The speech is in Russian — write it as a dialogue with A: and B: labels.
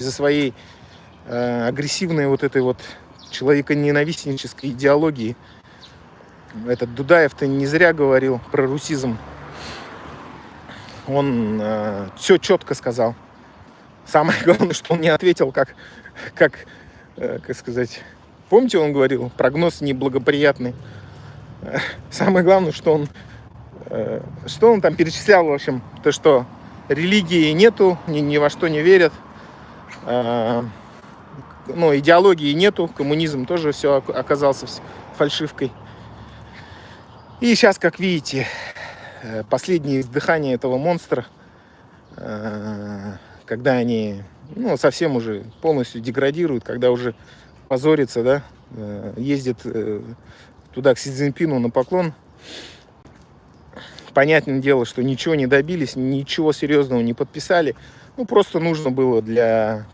A: из-за своей агрессивной вот этой вот человеконенавистнической идеологии. Этот Дудаев-то не зря говорил про русизм. Он все четко сказал. Самое главное, что он не ответил, как сказать... Помните, он говорил, прогноз неблагоприятный. Самое главное, что он там перечислял, в общем, то, что религии нету, ни во что не верят, идеологии нету, коммунизм тоже все оказался фальшивкой. И сейчас, как видите, последнее издыхание этого монстра, когда они совсем уже полностью деградируют, когда уже позорится, да, ездит туда к Си Цзиньпину на поклон. Понятное дело, что ничего не добились, ничего серьезного не подписали. Просто нужно было для